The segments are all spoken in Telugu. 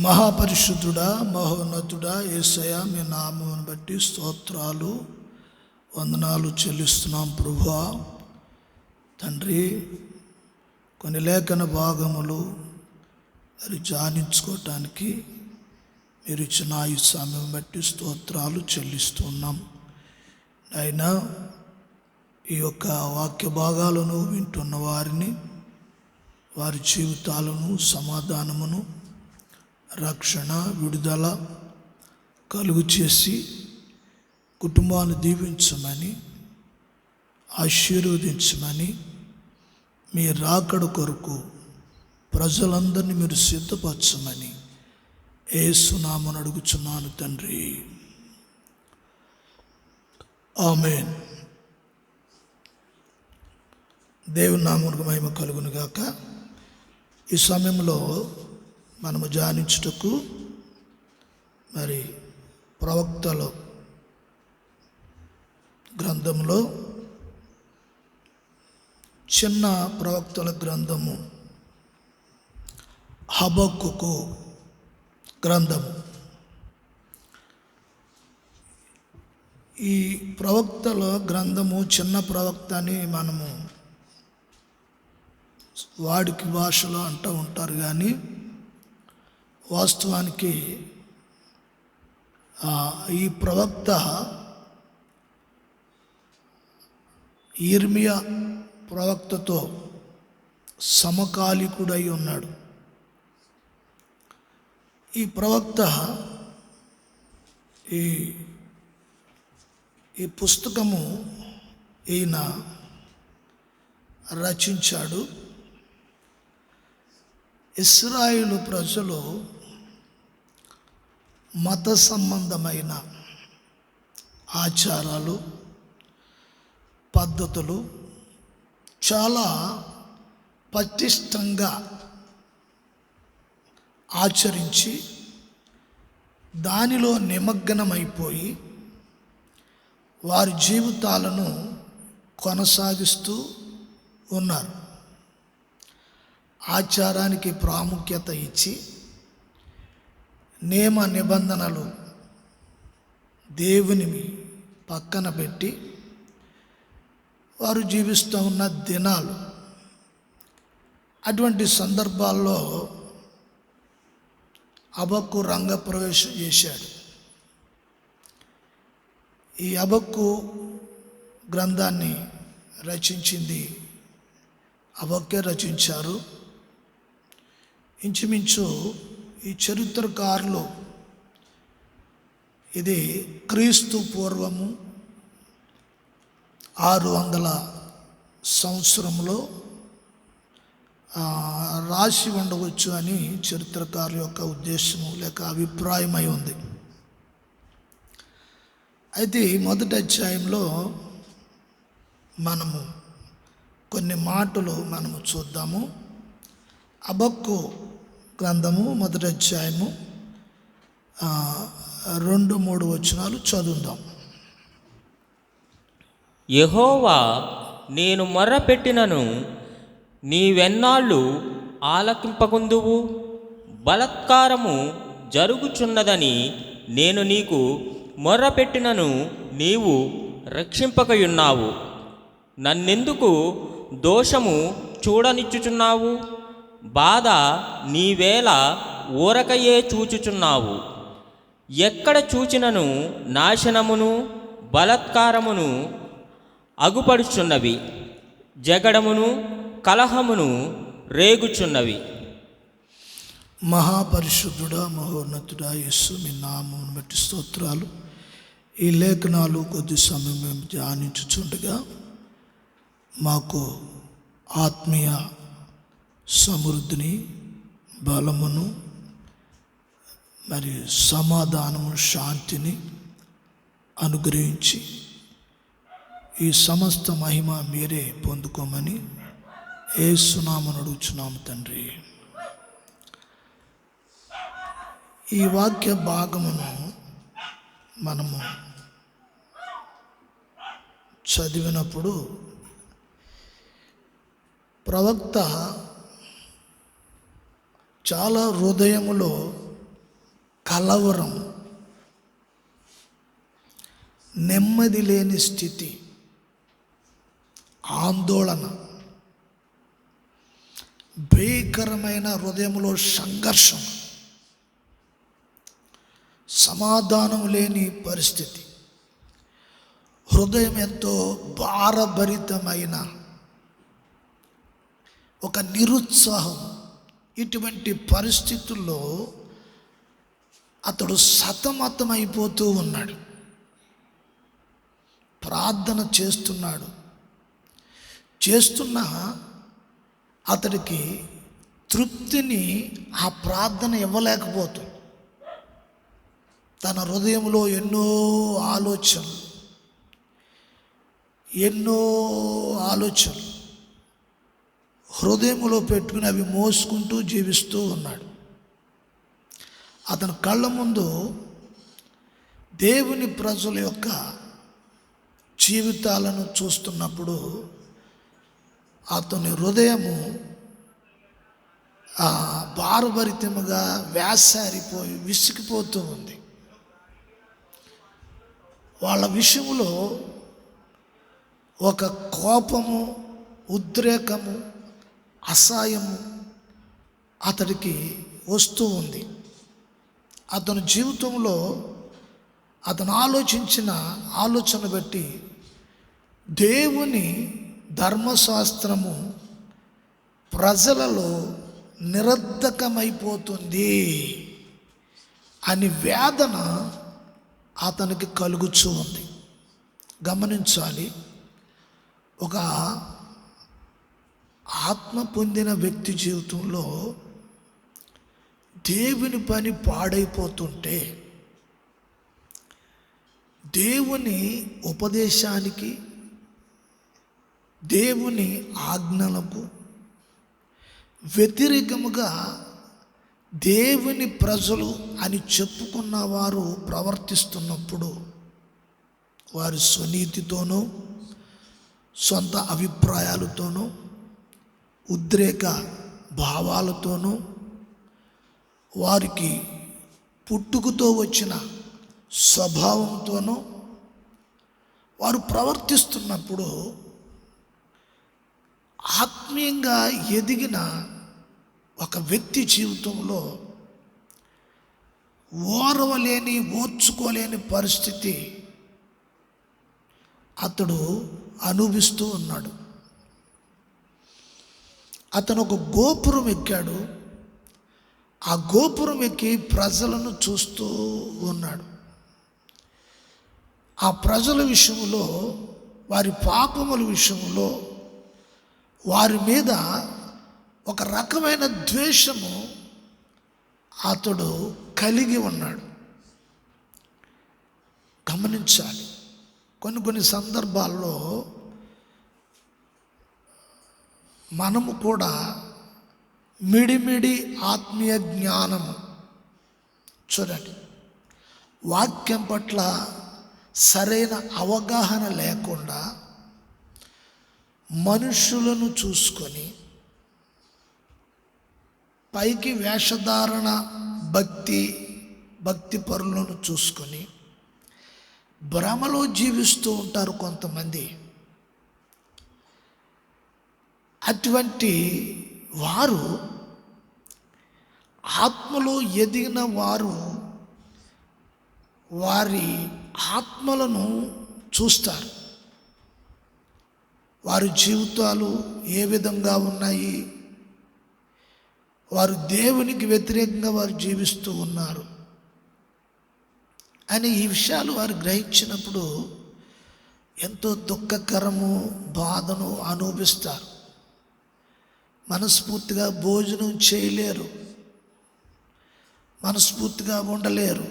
మహాపరిశుద్ధుడా, మహోన్నతుడా యేసయ్య, మీ నామమును బట్టి స్తోత్రాలు వందనాలు చెల్లిస్తున్నాం ప్రభువా. తండ్రి, కొన్ని లేఖన భాగములు మరి ధ్యానించుకోవటానికి మీరు ఇచ్చిన ఈ సమయం బట్టి స్తోత్రాలు చెల్లిస్తున్నాం. అయినా ఈ యొక్క వాక్య భాగాలను వింటున్న వారిని, వారి జీవితాలను సమాధానమును, రక్షణ, విడుదల కలుగు చేసి కుటుంబాన్ని దీవించమని, ఆశీర్వదించమని, మీ రాకడ కొరకు ప్రజలందరినీ మీరు సిద్ధపరచమని యేసు నామమున అడుగుచున్నాను తండ్రి, ఆమేన్. దేవుని నామమునకు మహిమ కలుగును గాక. ఈ సమయంలో మనము ధ్యానించుటకు మరి ప్రవక్తల గ్రంథంలో చిన్న ప్రవక్తల గ్రంథము హబక్కుకు గ్రంథము. ఈ ప్రవక్తల గ్రంథము చిన్న ప్రవక్త అని మనము వాడికి భాషలో అంటూ ఉంటారు, కానీ వాస్తవానికి ఈ ప్రవక్త యిర్మీయా ప్రవక్తతో సమకాలికుడై ఉన్నాడు. ఈ ప్రవక్త ఈ పుస్తకము ఈయన రచించాడు. ఇశ్రాయేలు ప్రజలు మత సంబంధమైన ఆచారాలు, పద్ధతులు చాలా పటిష్టంగా ఆచరించి దానిలో నిమగ్నమైపోయి వారి జీవితాలను కొనసాగిస్తూ ఉన్నారు. ఆచారానికి ప్రాముఖ్యత ఇచ్చి నియమ నిబంధనలు దేవుని పక్కన పెట్టి వారు జీవిస్తూ ఉన్న దినాలు. అటువంటి సందర్భాల్లో హబక్కు రంగప్రవేశం చేశాడు. ఈ హబక్కు గ్రంథాన్ని రచించింది హబక్కే రచించారు. ఇంచుమించు ఈ చరిత్రకారులు ఇది క్రీస్తు పూర్వము 600 సంవత్సరంలో రాసి ఉండవచ్చు అని చరిత్రకారుల యొక్క ఉద్దేశము లేక అభిప్రాయమై ఉంది. అయితే మొదటి అధ్యాయంలో మనము కొన్ని మాటలు మనము చూద్దాము. హబక్కు గ్రంథము మొదటి అధ్యాయము 2-3 వచనాలు చదువుదాం. యెహోవా, నేను మొర్రపెట్టినను నీవెన్నాళ్ళు ఆలకింపకుందువు? బలాత్కారము జరుగుచున్నదని నేను నీకు మొర్రపెట్టినను నీవు రక్షింపకయున్నావు. నన్నెందుకు దోషము చూడనిచ్చుచున్నావు? బాధ నీవేళ ఊరకయే చూచుచున్నావు. ఎక్కడ చూచినను నాశనమును బలాత్కారమును అగుపడుచున్నవి, జగడమును కలహమును రేగుచున్నవి. మహాపరిశుద్ధుడా, మహోన్నతుడా యేసు, మీ నామమును బట్టి స్తోత్రాలు. ఈ లేఖనాలు కొద్ది సమయం మేము ధ్యానించుచుండగా మాకు ఆత్మీయ సమృద్ధిని, బలమును, మరి సమాధానము, శాంతిని అనుగ్రహించి ఈ సమస్త మహిమ మీరే పొందుకోమని యేసు నామమున అడుగుచున్నాము తండ్రి. ఈ వాక్య భాగమును మనము చదివినప్పుడు ప్రవక్త చాలా హృదయములో కలవరం, నెమ్మది లేని స్థితి, ఆందోళన, భీకరమైన హృదయంలో సంఘర్షణ, సమాధానం లేని పరిస్థితి, హృదయం ఎంతో భారభరితమైన ఒక నిరుత్సాహం, ఇటువంటి పరిస్థితుల్లో అతడు సతమతమైపోతూ ఉన్నాడు. ప్రార్థన చేస్తున్నా అతడికి తృప్తిని ఆ ప్రార్థన ఇవ్వలేకపోతుంది. తన హృదయంలో ఎన్నో ఆలోచనలు హృదయంలో పెట్టుకుని అవి మోసుకుంటూ జీవిస్తూ ఉన్నాడు. అతని కళ్ళ ముందు దేవుని ప్రజల యొక్క జీవితాలను చూస్తున్నప్పుడు అతని హృదయము భారభరితముగా వేసారిపోయి విసిగిపోతూ ఉంది. వాళ్ళ విషయంలో ఒక కోపము, ఉద్రేకము, అసహ్యము అతడికి వస్తూ ఉంది. అతని జీవితంలో అతను ఆలోచించిన ఆలోచన బట్టి దేవుని ధర్మశాస్త్రము ప్రజలలో నిరర్ధకమైపోతుంది అని వేదన అతనికి కలుగుతూ ఉంది. గమనించాలి, ఒక ఆత్మ పొందిన వ్యక్తి జీవితంలో దేవుని పని పాడైపోతుంటే దేవుని ఉపదేశానికి, దేవుని ఆజ్ఞలకు వ్యతిరేకముగా దేవుని ప్రజలు అని చెప్పుకున్న వారు ప్రవర్తిస్తున్నప్పుడు వారి స్వనీతితోనూ సొంత అభిప్రాయాలతోనూ ఉద్రేక భావాలతోనూ వారికి పుట్టుకతో వచ్చిన స్వభావంతోనూ వారు ప్రవర్తిస్తున్నప్పుడు ఆత్మీయంగా ఎదిగిన ఒక వ్యక్తి జీవితంలో ఓర్చుకోలేని పరిస్థితి అతడు అనుభవిస్తూ ఉన్నాడు. అతను ఒక గోపురం ఎక్కాడు. ఆ గోపురం ఎక్కి ప్రజలను చూస్తూ ఉన్నాడు. ఆ ప్రజల విషయంలో, వారి పాపముల విషయంలో వారి మీద ఒక రకమైన ద్వేషము అతడు కలిగి ఉన్నాడు. గమనించాలి, కొన్ని సందర్భాల్లో మనము కూడా మిడిమిడి ఆత్మీయ జ్ఞానము, చూడండి, వాక్యం పట్ల సరైన అవగాహన లేకుండా మనుషులను చూసుకొని పైకి వేషధారణ, భక్తి పరులను చూసుకొని భ్రమలో జీవిస్తూ ఉంటారు కొంతమంది. అటువంటి వారు ఆత్మలో ఎదిగిన వారు వారి ఆత్మలను చూస్తారు. వారి జీవితాలు ఏ విధంగా ఉన్నాయి, వారు దేవునికి వ్యతిరేకంగా వారు జీవిస్తూ ఉన్నారు అని ఈ విషయాలు వారు గ్రహించినప్పుడు ఎంతో దుఃఖకరము, బాధను అనుభవిస్తారు. మనస్ఫూర్తిగా భోజనం చేయలేరు, మనస్ఫూర్తిగా ఉండలేరు.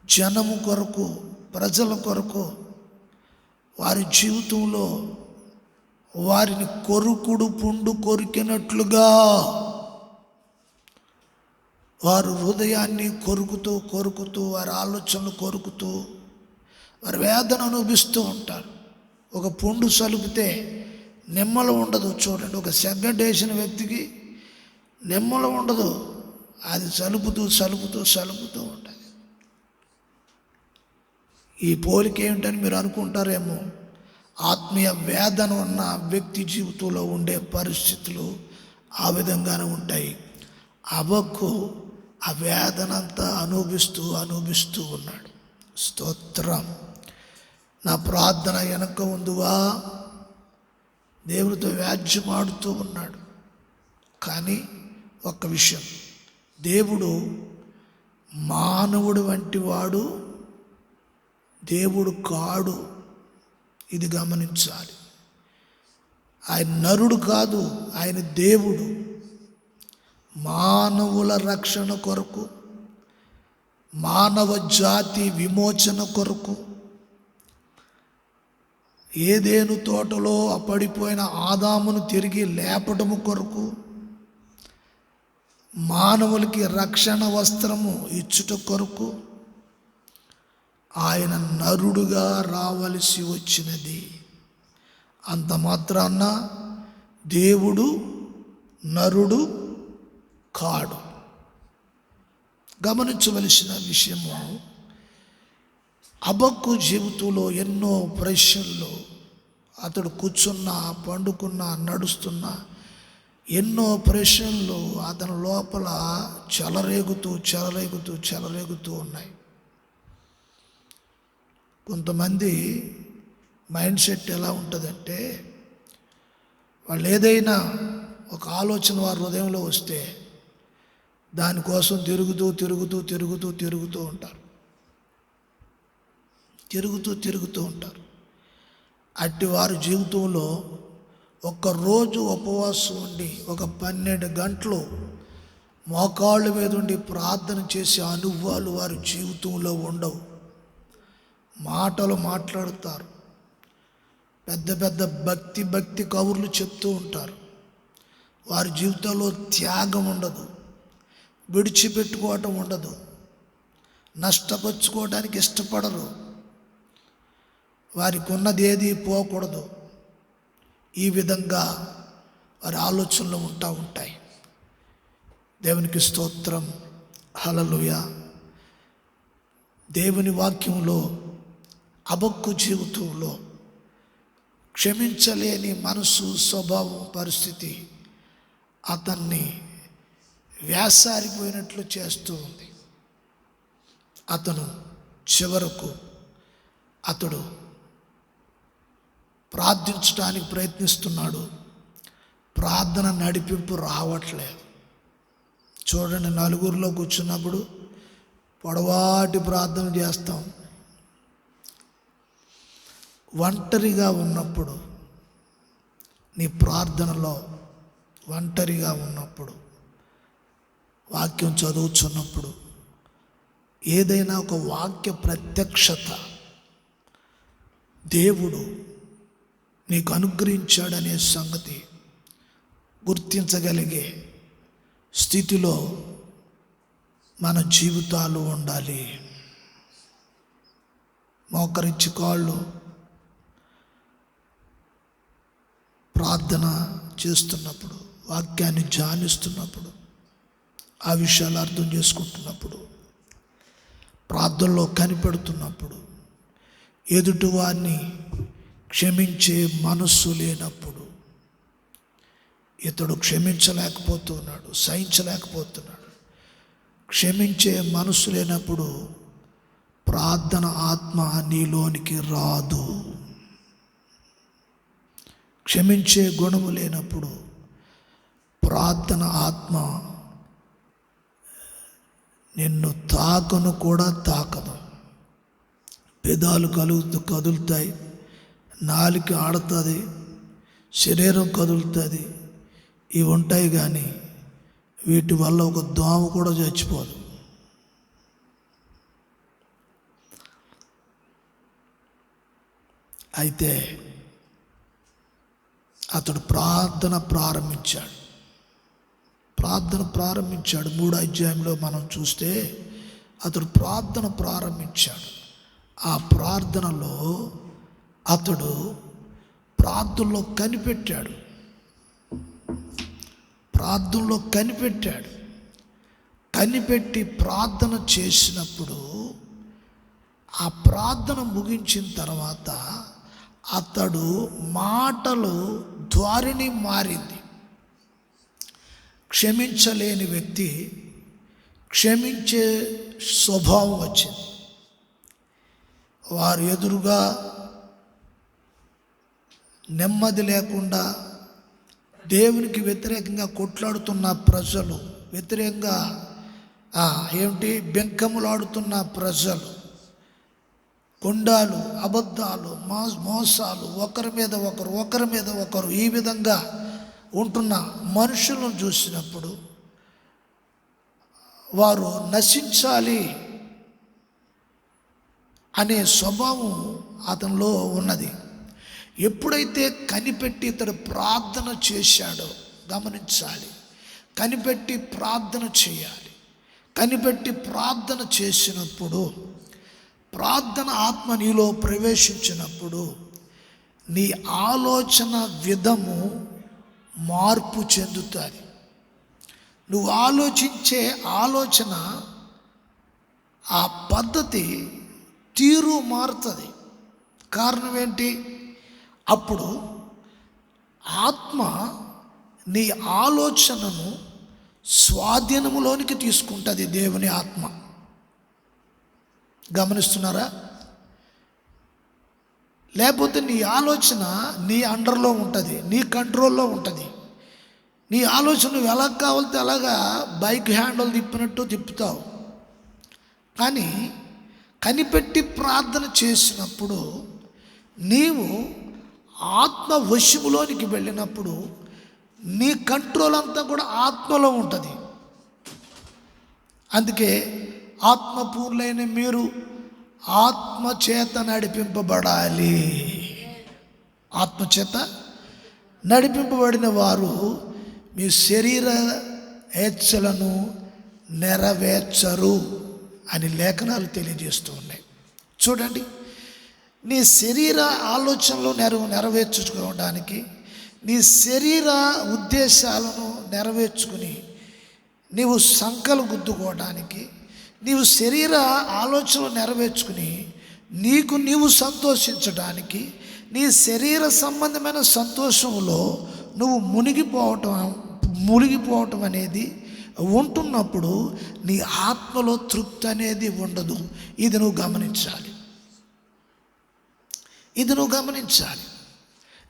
జనము కొరకు, ప్రజల కొరకు వారి జీవితంలో వారిని కొరుకుడు పుండు కొరికినట్లుగా వారు హృదయాన్ని కొరుకుతూ వారి ఆలోచనలు కొరుకుతూ వారి వేదన అనుభవిస్తూ ఉంటారు. ఒక పుండు సలుపితే నెమ్మలు ఉండదు. చూడండి, ఒక సెగ్గడ్డేసిన వ్యక్తికి నెమ్మలు ఉండదు. అది సలుపుతూ ఉంటుంది. ఈ పోలిక ఏమిటని మీరు అనుకుంటారేమో. ఆత్మీయ వేదన ఉన్న వ్యక్తి జీవితంలో ఉండే పరిస్థితులు ఆ విధంగానే ఉంటాయి. హబక్కు ఆ వేదన అంతా అనుభవిస్తూ ఉన్నాడు. స్తోత్రం. నా ప్రార్థన వెనక ఉందివా, దేవునితో వ్యాజ్యమాడుతూ ఉన్నాడు. కానీ ఒక్క విషయం, దేవుడు మానవుడు వంటి వాడు దేవుడు కాడు. ఇది గమనించాలి. ఆయన నరుడు కాదు, ఆయన దేవుడు. మానవుల రక్షణ కొరకు, మానవ జాతి విమోచన కొరకు, ఏదేను తోటలో పడిపోయిన ఆదామును తిరిగి లేపటము కొరకు, మానవులకి రక్షణ వస్త్రము ఇచ్చుట కొరకు ఆయన నరుడుగా రావలసి వచ్చినది. అంత మాత్రాన దేవుడు నరుడు కాడు. గమనించవలసిన విషయము, హబక్కు జీవితంలో ఎన్నో ప్రశ్నలు, అతడు కూర్చున్నా, పండుకున్నా, నడుస్తున్నా ఎన్నో ప్రశ్నలు అతని లోపల చెలరేగుతూ ఉన్నాయి. కొంతమంది మైండ్ సెట్ ఎలా ఉంటుందంటే, వాళ్ళు ఏదైనా ఒక ఆలోచన వారి హృదయంలో వస్తే దానికోసం తిరుగుతూ ఉంటారు. అట్టి వారి జీవితంలో ఒక్కరోజు ఉపవాసం ఉండి ఒక 12 గంటలు మోకాళ్ళ మీద ఉండి ప్రార్థన చేసే అనుభవాలు వారి జీవితంలో ఉండవు. మాటలు మాట్లాడుతారు, పెద్ద భక్తి కబుర్లు చెప్తూ ఉంటారు. వారి జీవితంలో త్యాగం ఉండదు, విడిచిపెట్టుకోవటం ఉండదు, నష్టపరుచుకోవడానికి ఇష్టపడరు. వారికి ఉన్నది ఏది పోకూడదు. ఈ విధంగా వారి ఆలోచనలు ఉంటాయి. దేవునికి స్తోత్రం, హల్లెలూయా. దేవుని వాక్యంలో హబక్కు జీవితంలో క్షమించలేని మనసు, స్వభావం, పరిస్థితి అతన్ని వేసారిపోయినట్లు చేస్తూ ఉంది. అతను చివరకు ప్రార్థించడానికి ప్రయత్నిస్తున్నాడు. ప్రార్థన నడిపింపు రావట్లేదు. చూడండి, నలుగురిలో కూర్చున్నప్పుడు పొడవాటి ప్రార్థన చేస్తాం. ఒంటరిగా ఉన్నప్పుడు, నీ ప్రార్థనలో ఒంటరిగా ఉన్నప్పుడు, వాక్యం చదువుతున్నప్పుడు, ఏదైనా ఒక వాక్య ప్రత్యక్షత దేవుడు నీకు అనుగ్రహించాడనే సంగతి గుర్తించగలిగే స్థితిలో మన జీవితాలు ఉండాలి. మోకరించి కాళ్ళు ప్రార్థన చేస్తున్నప్పుడు, వాక్యాన్ని ధ్యానిస్తున్నప్పుడు, ఆ విషయాలు అర్థం చేసుకుంటున్నప్పుడు, ప్రార్థనలో కనిపెడుతున్నప్పుడు, ఎదుటివారిని క్షమించే మనస్సు లేనప్పుడు, ఇతడు క్షమించలేకపోతున్నాడు, సహించలేకపోతున్నాడు, క్షమించే మనస్సు లేనప్పుడు ప్రార్థన ఆత్మ నీలోనికి రాదు. క్షమించే గుణము లేనప్పుడు ప్రార్థన ఆత్మ నిన్ను కూడా తాకదు. పెదాలు కదులుతాయి, నాలుక ఆడుతుంది, శరీరం కదులుతుంది, ఇవి ఉంటాయి. కానీ వీటి వల్ల ఒక దోమ కూడా చచ్చిపోదు. అయితే అతడు ప్రార్థన ప్రారంభించాడు. 3వ అధ్యాయంలో మనం చూస్తే అతడు ప్రార్థన ప్రారంభించాడు. ఆ ప్రార్థనలో అతడు ప్రార్థనలో కనిపెట్టి ప్రార్థన చేసినప్పుడు ఆ ప్రార్థన ముగించిన తర్వాత అతడు మాటలు ధోరణి మారింది. క్షమించలేని వ్యక్తి క్షమించే స్వభావం వచ్చింది. వారు ఎదురుగా నెమ్మది లేకుండా దేవునికి వ్యతిరేకంగా కొట్లాడుతున్న ప్రజలు, వ్యతిరేకంగా బెంకములాడుతున్న ప్రజలు, కొండాలు, అబద్ధాలు, మోసాలు, ఒకరి మీద ఒకరు ఈ విధంగా ఉంటున్న మనుషులను చూసినప్పుడు వారు నశించాలి అనే స్వభావం అతనిలో ఉన్నది. ఎప్పుడైతే కనిపెట్టి ఇతడు ప్రార్థన చేశాడో గమనించాలి. కనిపెట్టి ప్రార్థన చేయాలి. కనిపెట్టి ప్రార్థన చేసినప్పుడు, ప్రార్థన ఆత్మ నీలో ప్రవేశించినప్పుడు నీ ఆలోచన విధము మార్పు చెందుతుంది. నువ్వు ఆలోచించే ఆలోచన, ఆ పద్ధతి, తీరు మారుతుంది. కారణం ఏంటి? అప్పుడు ఆత్మ నీ ఆలోచనను స్వాధీనములోనికి తీసుకుంటుంది. దేవుని ఆత్మ. గమనిస్తున్నారా? లేకపోతే నీ ఆలోచన నీ అండర్లో ఉంటుంది, నీ కంట్రోల్లో ఉంటుంది. నీ ఆలోచన నువ్వు ఎలా కావాలితే అలాగా బైక్ హ్యాండిల్ తిప్పినట్టు తిప్పుతావు. కానీ కనిపెట్టి ప్రార్థన చేసినప్పుడు నీవు ఆత్మ వశములోనికి వెళ్ళినప్పుడు నీ కంట్రోల్ అంతా కూడా ఆత్మలో ఉంటుంది. అందుకే ఆత్మపూర్ణులైన మీరు ఆత్మచేత నడిపింపబడాలి. ఆత్మచేత నడిపింపబడిన వారు మీ శరీర హేచ్ఛలను నెరవేర్చరు అని లేఖనాలు తెలియజేస్తూ ఉన్నాయి. చూడండి, నీ శరీర ఆలోచనలు నెరవేర్చుకోవడానికి, నీ శరీర ఉద్దేశాలను నెరవేర్చుకుని నీవు సంకలు గుద్దుకోవడానికి, నీవు శరీర ఆలోచనలు నెరవేర్చుకుని నీవు సంతోషించడానికి, నీ శరీర సంబంధమైన సంతోషంలో నువ్వు మునిగిపోవటం అనేది ఉంటున్నప్పుడు నీ ఆత్మలో తృప్తి అనేది ఉండదు. ఇది నువ్వు గమనించాలి.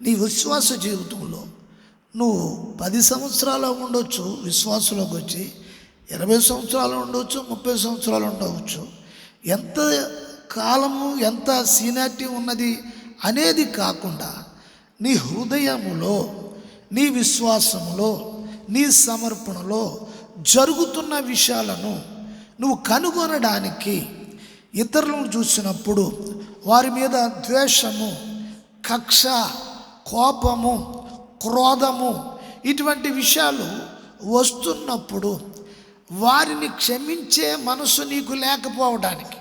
నీ విశ్వాస జీవితంలో నువ్వు 10 సంవత్సరాలు ఉండొచ్చు, విశ్వాసంలోకి వచ్చి 20 సంవత్సరాలు ఉండవచ్చు, 30 సంవత్సరాలు ఉండవచ్చు. ఎంత కాలము, ఎంత సీనియారిటీ ఉన్నది అనేది కాకుండా నీ హృదయములో, నీ విశ్వాసములో, నీ సమర్పణలో జరుగుతున్న విషయాలను నువ్వు కనుగొనడానికి ఇతరులను చూసినప్పుడు వారి మీద ద్వేషము, కక్ష, కోపము, క్రోధము ఇటువంటి విషయాలు వస్తున్నప్పుడు వారిని క్షమించే మనసు నీకు లేకపోవడానికి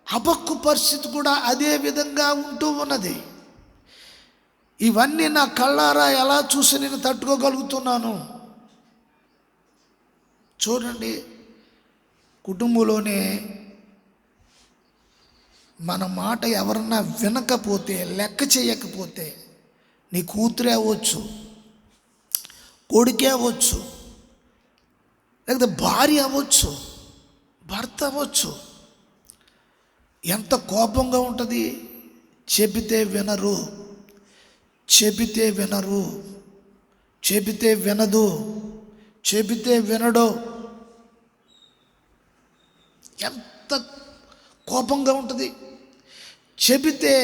అపక్కు పరిస్థితి కూడా అదే విధంగా ఉంటూ ఉన్నది. ఇవన్నీ నా కళ్ళారా ఎలా చూసి నేను తట్టుకోగలుగుతున్నాను? చూడండి, కుటుంబంలోనే మన మాట ఎవరన్నా వినకపోతే, లెక్క చేయకపోతే, నీ కూతురే అవ్వచ్చు, కొడుకే అవ్వచ్చు, లేకపోతే భార్య అవ్వచ్చు, భర్త అవ్వచ్చు, ఎంత కోపంగా ఉంటుంది. చెబితే వినరు, చెబితే వినదు, చెబితే వినడు. ఎంత కోపంగా ఉంటుంది. చెబితే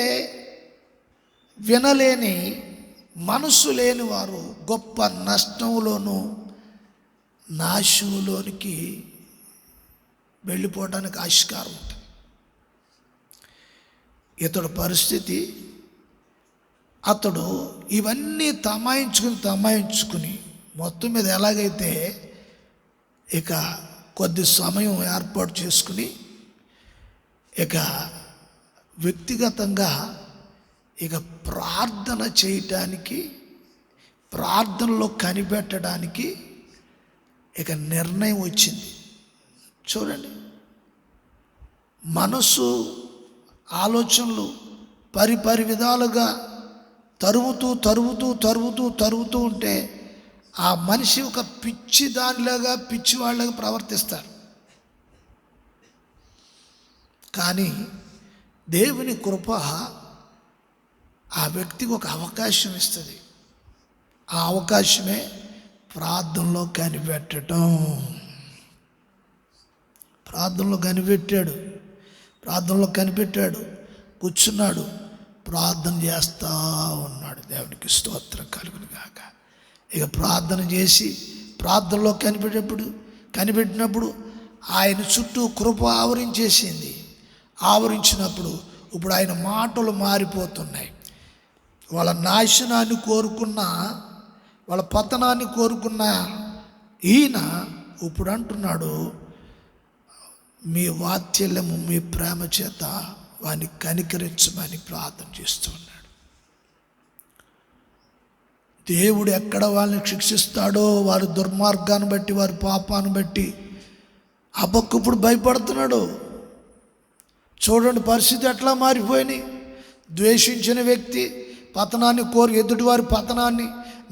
వినలేని మనసు లేని వారు గొప్ప నష్టంలోనూ నాశనంలోనికి వెళ్ళిపోవడానికి ఆస్కారం ఉంటుంది. ఇతడు పరిస్థితి, అతడు ఇవన్నీ తమాయించుకుని మొత్తం మీద ఎలాగైతే ఇక కొద్ది సమయం ఏర్పాటు చేసుకుని ఇక వ్యక్తిగతంగా ఇక ప్రార్థన చేయటానికి, ప్రార్థనలో కనిపెట్టడానికి ఇక నిర్ణయం వచ్చింది. చూడండి, మనసు ఆలోచనలు పరి విధాలుగా తరుగుతూ ఉంటే ఆ మనిషి ఒక పిచ్చి దానిలాగా పిచ్చి వాళ్ళగా ప్రవర్తిస్తారు. కానీ దేవుని కృప ఆ వ్యక్తికి ఒక అవకాశం ఇస్తుంది. ఆ అవకాశమే ప్రార్థనలో కనిపెట్టడం. ప్రార్థనలో కనిపెట్టాడు, కూర్చున్నాడు, ప్రార్థన చేస్తూ ఉన్నాడు. దేవునికి స్తోత్రం కలుగును గాక. ఇక ప్రార్థన చేసి ప్రార్థనలో కనిపెట్టినప్పుడు ఆయన చుట్టూ కృప ఆవరించినప్పుడు ఇప్పుడు ఆయన మాటలు మారిపోతున్నాయి. వాళ్ళ నాశనాన్ని కోరుకున్న, వాళ్ళ పతనాన్ని కోరుకున్న ఈయన ఇప్పుడు అంటున్నాడు, మీ వాత్సల్యము మీ ప్రేమ చేత వాడిని కనికరించమని ప్రార్థన చేస్తూ ఉన్నాడు. దేవుడు ఎక్కడ వాళ్ళని శిక్షిస్తాడో వారి దుర్మార్గాన్ని బట్టి, వారి పాపాన్ని బట్టి హబక్కు ఇప్పుడు భయపడుతున్నాడు. చూడండి పరిస్థితి ఎట్లా మారిపోయినాయి. ద్వేషించిన వ్యక్తి పతనాన్ని ఎదుటివారి పతనాన్ని,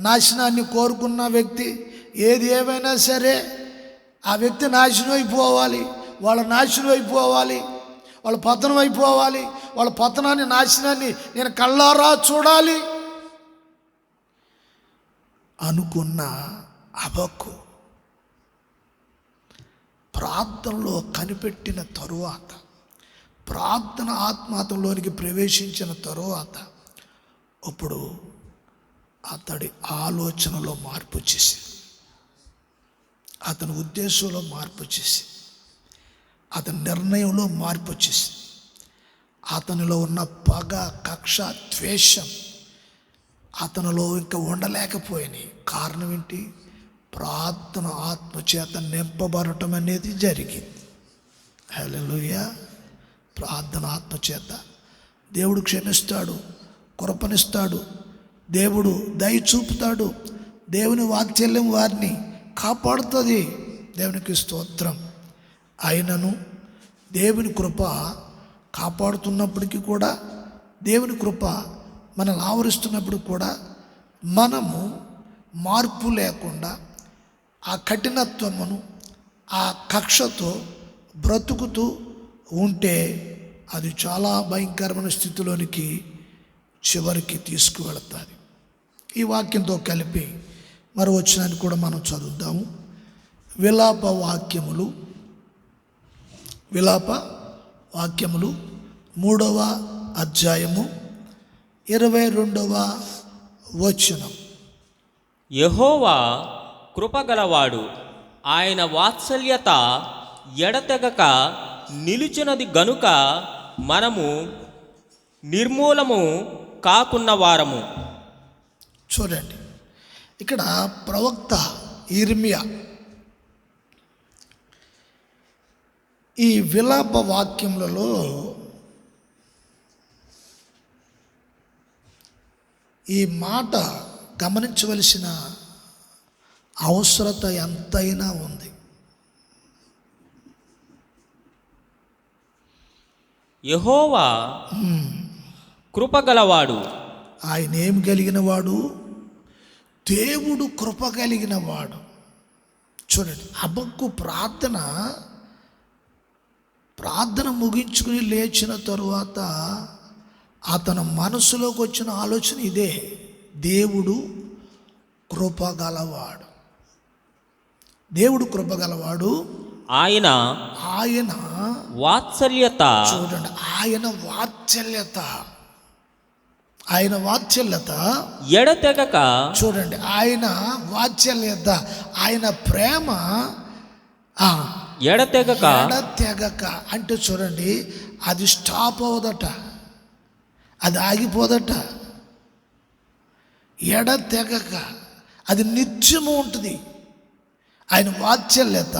నాశనాన్ని కోరుకున్న వ్యక్తి ఏది ఏమైనా సరే ఆ వ్యక్తి నాశనం అయిపోవాలి, వాళ్ళ నాశనం అయిపోవాలి, వాళ్ళ పతనం అయిపోవాలి, వాళ్ళ పతనాన్ని, నాశనాన్ని నేను కళ్ళారా చూడాలి అనుకున్న హబక్కు ప్రార్థనలో కనిపెట్టిన తరువాత, ప్రార్థన ఆత్మాతంలోనికి ప్రవేశించిన తరువాత ఇప్పుడు అతడి ఆలోచనలో మార్పు వచ్చేసి, అతని ఉద్దేశంలో మార్పు వచ్చేసి, అతని నిర్ణయంలో మార్పు వచ్చేసి, అతనిలో ఉన్న పగ, కక్ష, ద్వేషం అతనిలో ఇంకా ఉండలేకపోయినాయి. కారణం ఏంటి? ప్రార్థన ఆత్మచేత నింపబడటం అనేది జరిగింది. హల్లెలూయా. ప్రార్థన ఆత్మచేత దేవుడు క్షమిస్తాడు, కృపనిస్తాడు, దేవుడు దయ చూపుతాడు, దేవుని వాత్సల్యం వారిని కాపాడుతుంది. దేవునికి స్తోత్రం. అయినను దేవుని కృప కాపాడుతున్నప్పటికీ కూడా, దేవుని కృప మనల్ని ఆవరిస్తున్నప్పుడు కూడా మనము మార్పు లేకుండా ఆ కఠినత్వమును, ఆ కక్షతో బ్రతుకుతూ ఉంటే అది చాలా భయంకరమైన స్థితిలోనికి చివరికి తీసుకువెళతాది. ఈ వాక్యంతో కలిపి మరో వచనాన్ని కూడా మనం చదువుదాము. విలాప వాక్యములు 3వ అధ్యాయము 22వ వచనం. యెహోవా కృపగలవాడు, ఆయన వాత్సల్యత ఎడతెగక నిలిచినది గనుక మనము నిర్మూలము కాకున్న వారము. చూడండి, ఇక్కడ ప్రవక్త ఇర్మియా ఈ విలాప వాక్యములలో ఈ మాట గమనించవలసిన అవసరత ఎంతైనా ఉంది. యెహోవా కృపగలవాడు, ఆయన ఏం కలిగిన వాడు? దేవుడు కృప కలిగిన వాడు. చూడండి, హబక్కు ప్రార్థన ముగించుకుని లేచిన తరువాత అతని మనసులోకి వచ్చిన ఆలోచన ఇదే: దేవుడు కృపగలవాడు, దేవుడు కృపగలవాడు, ఆయన వాత్సల్యత. చూడండి, ఆయన వాత్సల్యత ఎడతెగక. చూడండి, ఆయన వాత్సల్యత, ఆయన ప్రేమ ఎడతెగక అంటే చూడండి, అది స్టాప్ అవ్వదట, అది ఆగిపోదట. ఎడతెగక అది నిత్యము ఉంటుంది. ఆయన వాత్సల్యత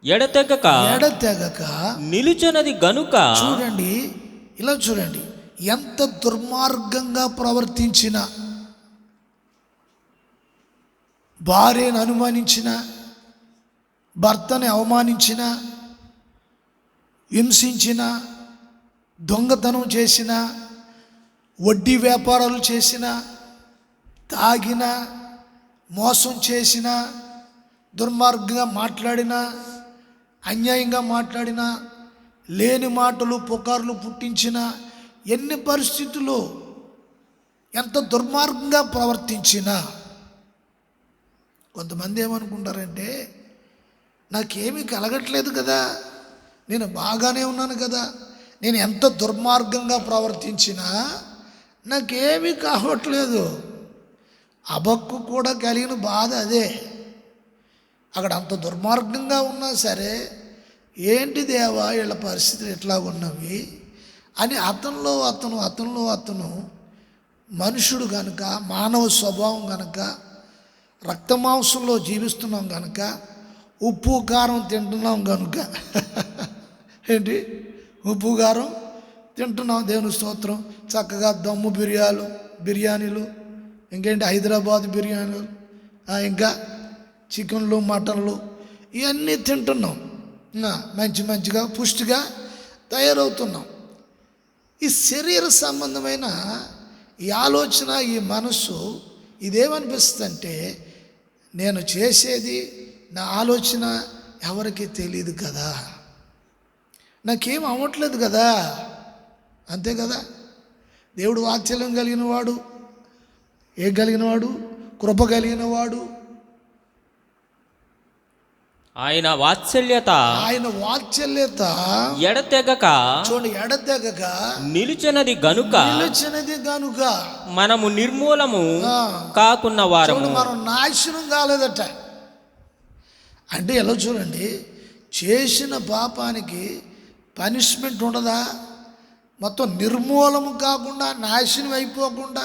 ఎడతెగక నిలిచినది గనుక. చూడండి, ఇలా చూడండి, ఎంత దుర్మార్గంగా ప్రవర్తించిన భార్యను అనుమానించిన, భర్తని అవమానించిన, హింసించిన, దొంగతనం చేసిన, వడ్డీ వ్యాపారాలు చేసిన, తాగిన, మోసం చేసిన, దుర్మార్గంగా మాట్లాడిన, అన్యాయంగా మాట్లాడిన, లేని మాటలు పుకార్లు పుట్టించిన, ఎన్ని పరిస్థితుల్లో ఎంత దుర్మార్గంగా ప్రవర్తించినా కొంతమంది ఏమనుకుంటారంటే, నాకేమీ కలగట్లేదు కదా, నేను బాగానే ఉన్నాను కదా, నేను ఎంత దుర్మార్గంగా ప్రవర్తించినా నాకేమీ కావట్లేదు. హబక్కు కూడా కలిగిన బాధ అదే. అక్కడ అంత దుర్మార్గంగా ఉన్నా సరే, ఏంటి దేవా వీళ్ళ పరిస్థితులు ఎట్లా ఉన్నవి అని అతనిలో అతను మనుషుడు కనుక, మానవ స్వభావం కనుక, రక్తమాంసంలో జీవిస్తున్నాం కనుక, ఉప్పు కారం తింటున్నాం కనుక ఏంటి ఉప్పు కారం తింటున్నాం. దేవుని స్తోత్రం. చక్కగా దమ్ము బిర్యానీలు, ఇంకేంటి హైదరాబాద్ బిర్యానీలు, ఇంకా చికెన్లు, మటన్లు, ఇవన్నీ తింటున్నాం. మంచిగా పుష్టిగా తయారవుతున్నాం. ఈ శరీర సంబంధమైన ఈ ఆలోచన, ఈ మనస్సు ఇదేమనిపిస్తుంది అంటే, నేను చేసేది, నా ఆలోచన ఎవరికి తెలియదు కదా, నాకేం అవ్వట్లేదు కదా, అంతే కదా. దేవుడు వాత్సల్యం కలిగినవాడు, కృప కలిగినవాడు. ఆయన వాత్సల్యత ఎడతెగక నిలిచినది గనుక మనము నిర్మూలము కాకున్న వారము. మనం నాశనం కాలేదట. అంటే ఎలా చూడండి, చేసిన పాపానికి పనిష్మెంట్ ఉండదా? మొత్తం నిర్మూలము కాకుండా, నాశనం అయిపోకుండా,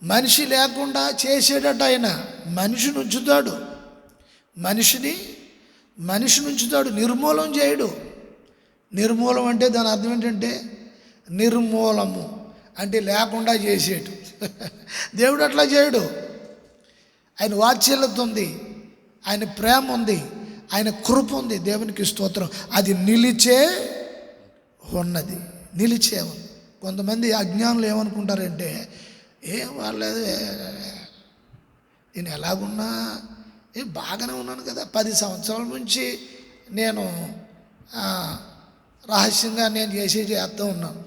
మనిషి లేకుండా చేసేటట్టు ఆయన మనిషిని ఉంచుతాడు. మనిషిని ఉంచుతాడు, నిర్మూలం చేయడు. నిర్మూలం అంటే దాని అర్థం ఏంటంటే, నిర్మూలము అంటే లేకుండా చేసేటు. దేవుడు అట్లా చేయడు. ఆయన వాత్సల్యత ఉంది, ఆయన ప్రేమ ఉంది, ఆయన కృప ఉంది. దేవునికి స్తోత్రం. అది నిలిచే ఉంది. కొంతమంది అజ్ఞానులు ఏమనుకుంటారంటే, ఏం వాళ్ళేది, నేను ఎలాగున్నా బాగానే ఉన్నాను కదా, 10 సంవత్సరాల నుంచి నేను రహస్యంగా నేను చేస్తూ ఉన్నాను,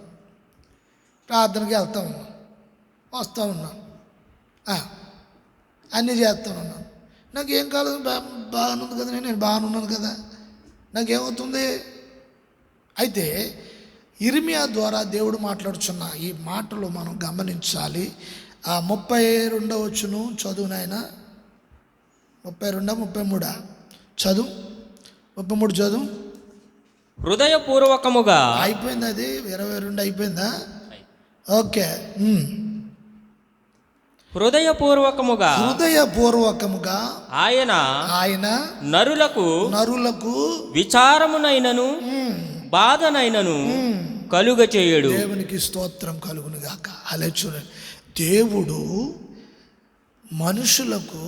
ప్రార్థనకి వెళ్తూ ఉన్నాను, వస్తూ ఉన్నాను, అన్నీ చేస్తూ ఉన్నాను, నాకేం కాలేదు, బాగానే ఉంది కదా, నేను బాగానే ఉన్నాను కదా, నాకేమవుతుంది? అయితే ఇర్మియా ద్వారా దేవుడు మాట్లాడుచున్న ఈ మాటలు మనం గమనించాలి. 32వ వచనం చదువు నాయన. 32, 33 చదువు. 33 చదువు. హృదయపూర్వకముగా అయిపోయింది. అది 22 అయిపోయిందా? ఓకే. హృదయపూర్వకముగా ఆయన నరులకు విచారమునైనను బాధనైనను కలుగ చేయడు. దేవునికి స్తోత్రం కలుగును గాక. అలా చూడండి, దేవుడు మనుషులకు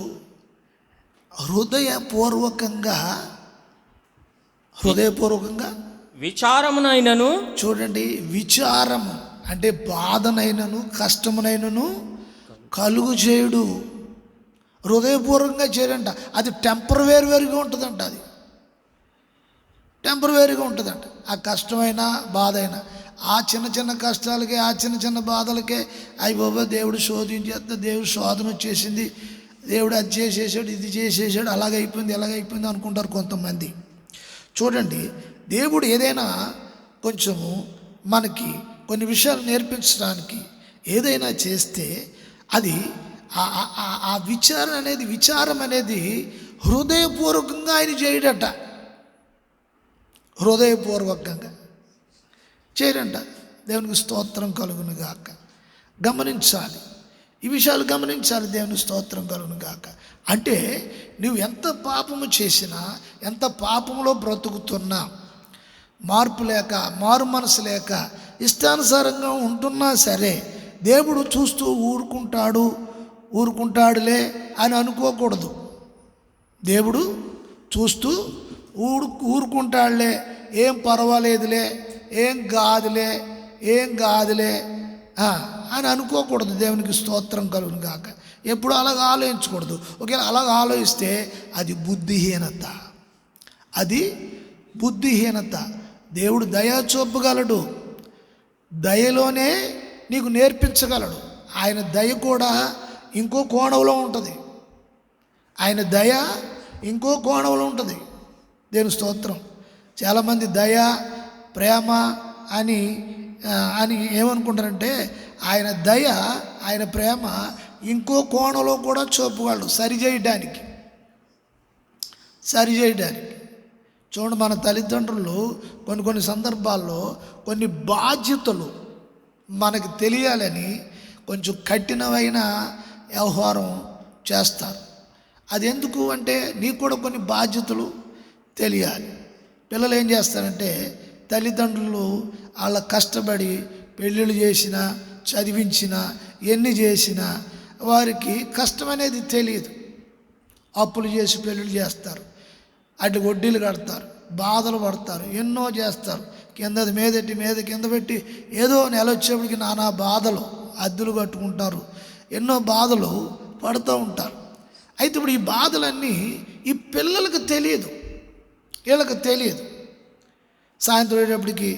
హృదయపూర్వకంగా విచారమునైనను, చూడండి, విచారము అంటే బాధనైనను కష్టమునైనను కలుగు చేయుడు. హృదయపూర్వకంగా చేయడంట. అది టెంపరవేరీగా ఉంటుందంట. అది టెంపరవేరీగా ఉంటుందంట. ఆ కష్టమైన బాధ అయినా, ఆ చిన్న కష్టాలకే, ఆ చిన్న బాధలకే అయ్యి బాబా దేవుడు శోధించేస్తే, దేవుడు శోధన వచ్చేసింది, దేవుడు అది చేసేసాడు, ఇది చేసేసాడు, అలాగైపోయింది ఎలాగైపోయింది అనుకుంటారు కొంతమంది. చూడండి, దేవుడు ఏదైనా కొంచెము మనకి కొన్ని విషయాలు నేర్పించడానికి ఏదైనా చేస్తే అది ఆ విచారం అనేది హృదయపూర్వకంగా ఆయన చేయడట. హృదయపూర్వకంగా చేయడంట. దేవునికి స్తోత్రం కలుగును గాక. గమనించాలి, ఈ విషయాలు గమనించాలి. దేవుని స్తోత్రం కలుగును గాక. అంటే నువ్వు ఎంత పాపము చేసినా, ఎంత పాపంలో బ్రతుకుతున్నా, మార్పు లేక, మారు మనసు లేక, ఇష్టానుసారంగా ఉంటున్నా సరే, దేవుడు చూస్తూ ఊరుకుంటాడు, ఊరుకుంటాడులే అని అనుకోకూడదు. దేవుడు చూస్తూ ఊరుకుంటాడులే, ఏం పర్వాలేదులే, ఏం కాదులే అని అనుకోకూడదు. దేవునికి స్తోత్రం కలుగును గాక. ఎప్పుడు అలాగ ఆలోచించకూడదు. ఒకవేళ అలాగ ఆలోచిస్తే అది బుద్ధిహీనత. దేవుడు దయ చూపగలడు, దయలోనే నీకు నేర్పించగలడు. ఆయన దయ కూడా ఇంకో కోణంలో ఉంటుంది. దేవుని స్తోత్రం. చాలామంది దయ, ప్రేమ అని ఏమనుకుంటారంటే ఆయన దయ, ఆయన ప్రేమ ఇంకో కోణంలో కూడా చూపగలడు, సరిచేయడానికి. చూడండి, మన తల్లిదండ్రులు కొన్ని సందర్భాల్లో కొన్ని బాధ్యతలు మనకు తెలియాలని కొంచెం కఠినమైన వ్యవహారం చేస్తారు. అది ఎందుకు అంటే నీకు కూడా కొన్ని బాధ్యతలు తెలియాలి. పిల్లలు ఏం చేస్తారంటే తల్లిదండ్రులు వాళ్ళ కష్టపడి పెళ్ళిళ్ళు చేసినా, చదివించినా, ఎన్ని చేసినా వారికి కష్టం అనేది తెలియదు. అప్పులు చేసి పెళ్ళిళ్ళు చేస్తారు, అటు వడ్డీలు కడతారు, బాధలు పడతారు, ఎన్నో చేస్తారు. కింద పెట్టి ఏదో నెల వచ్చేప్పటికి నానా బాధలు, అద్దెలు కట్టుకుంటారు, ఎన్నో బాధలు పడుతూ ఉంటారు. అయితే ఇప్పుడు ఈ బాధలన్నీ ఈ పిల్లలకు తెలియదు, వీళ్ళకి తెలియదు. సాయంత్రం అయ్యేటప్పటికి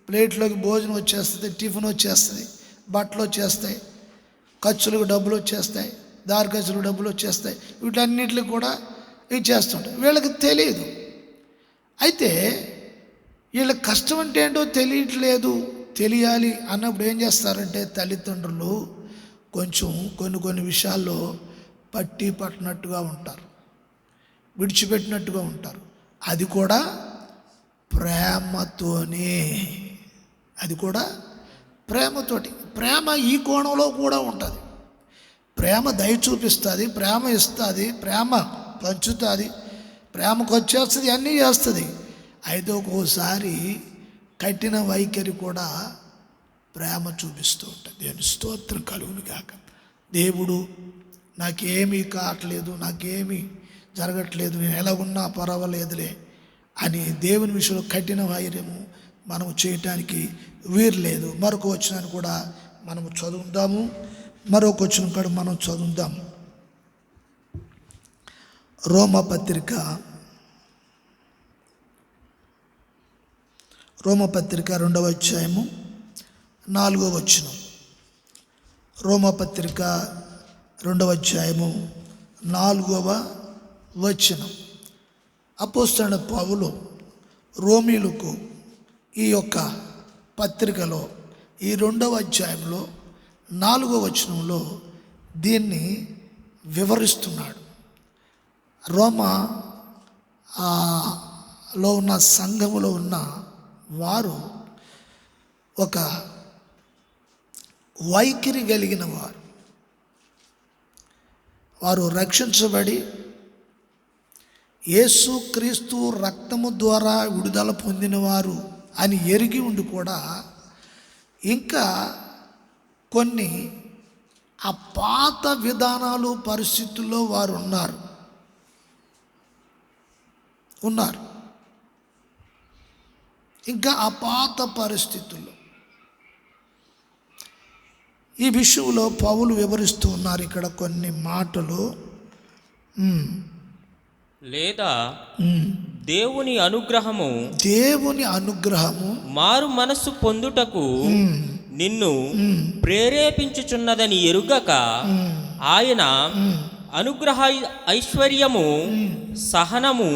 ప్లేట్లోకి భోజనం వచ్చేస్తుంది, టిఫిన్ వచ్చేస్తుంది, బట్టలు వచ్చేస్తాయి, ఖర్చులకు డబ్బులు వచ్చేస్తాయి, దారి ఖర్చులకు డబ్బులు వచ్చేస్తాయి. వీటన్నిటికి కూడా ఇచ్చేస్తుంటాయి. వీళ్ళకి తెలియదు. అయితే వీళ్ళకి కష్టం అంటే ఏంటో తెలియట్లేదు. తెలియాలి అన్నప్పుడు ఏం చేస్తారంటే తల్లిదండ్రులు కొంచెం కొన్ని విషయాల్లో పట్టినట్టుగా ఉంటారు, విడిచిపెట్టినట్టుగా ఉంటారు. అది కూడా ప్రేమతోనే. ప్రేమ ఈ కోణంలో కూడా ఉంటుంది. ప్రేమ దయ చూపిస్తుంది, ప్రేమ ఇస్తుంది, ప్రేమ పంచుతుంది, ప్రేమకు వచ్చేస్తుంది, అన్నీ చేస్తుంది. అయితే ఒక్కోసారి కఠిన వైఖరి కూడా ప్రేమ చూపిస్తూ ఉంటుంది. దేవుని స్తోత్రం కలుగును గాక. దేవుడు నాకేమీ కావట్లేదు, నాకేమీ జరగట్లేదు, నేను ఎలా ఉన్నా పర్వాలేదులే అని దేవుని విషయంలో కఠిన వైర్యము మనము చేయటానికి వీర్లేదు. మరొక వచనాన్ని కూడా మనము చదువుదాము. మనం చదువుదాం. రోమపత్రిక 2వ అధ్యాయము 4వ వచనం. రోమపత్రిక 2వ అధ్యాయము 4వ వచనం. అపోస్తలుడైన పౌలు రోమీయులకు ఈ యొక్క పత్రికలో ఈ 2వ అధ్యాయంలో 4వ వచనంలో దీన్ని వివరిస్తున్నాడు. రోమాలో ఉన్న సంఘములో ఉన్న వారు ఒక వైఖరి కలిగిన వారు రక్షించబడి యేసుక్రీస్తు రక్తము ద్వారా విడుదల పొందినవారు అని ఎరిగి ఉండి కూడా ఇంకా కొన్ని ఆ పాత విధానాలు, పరిస్థితుల్లో వారు ఉన్నారు. ఇంకా ఆ పాత పరిస్థితుల్లో ఈ విషయంలో పౌలు వివరిస్తూ ఉన్నారు. ఇక్కడ కొన్ని మాటలు. లేదా దేవుని అనుగ్రహము మారు మనస్సు పొందుటకు నిన్ను ప్రేరేపించుచున్నదని ఎరుగక ఆయన అనుగ్రహ ఐశ్వర్యము, సహనము,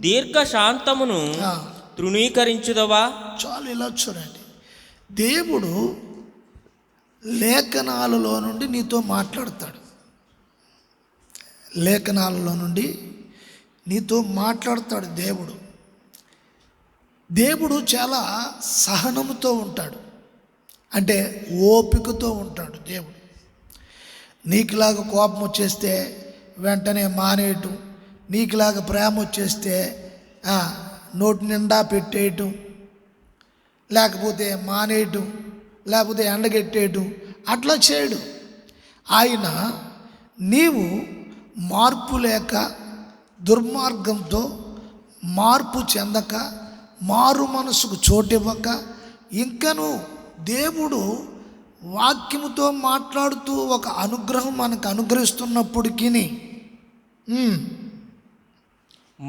దీర్ఘశాంతమును తృణీకరించుదవా. చాలు, ఇలా చూడండి. దేవుడు లేఖనాలలో నుండి నీతో మాట్లాడతాడు. దేవుడు చాలా సహనముతో ఉంటాడు, అంటే ఓపికతో ఉంటాడు. దేవుడు నీకులాగా కోపం వచ్చేస్తే వెంటనే మానేయటం, నీకులాగా ప్రేమ వచ్చేస్తే నోటి నిండా పెట్టేయటం, లేకపోతే మానేయటం, లేకపోతే ఎండగెట్టేయటం, అట్లా చేయడు. ఆయన నీవు మార్పు లేక దుర్మార్గంతో మార్పు చెందక మారు మనసుకు చోటివ్వక ఇంకను దేవుడు వాక్యముతో మాట్లాడుతూ ఒక అనుగ్రహం మనకు అనుగ్రహిస్తున్నప్పటికీ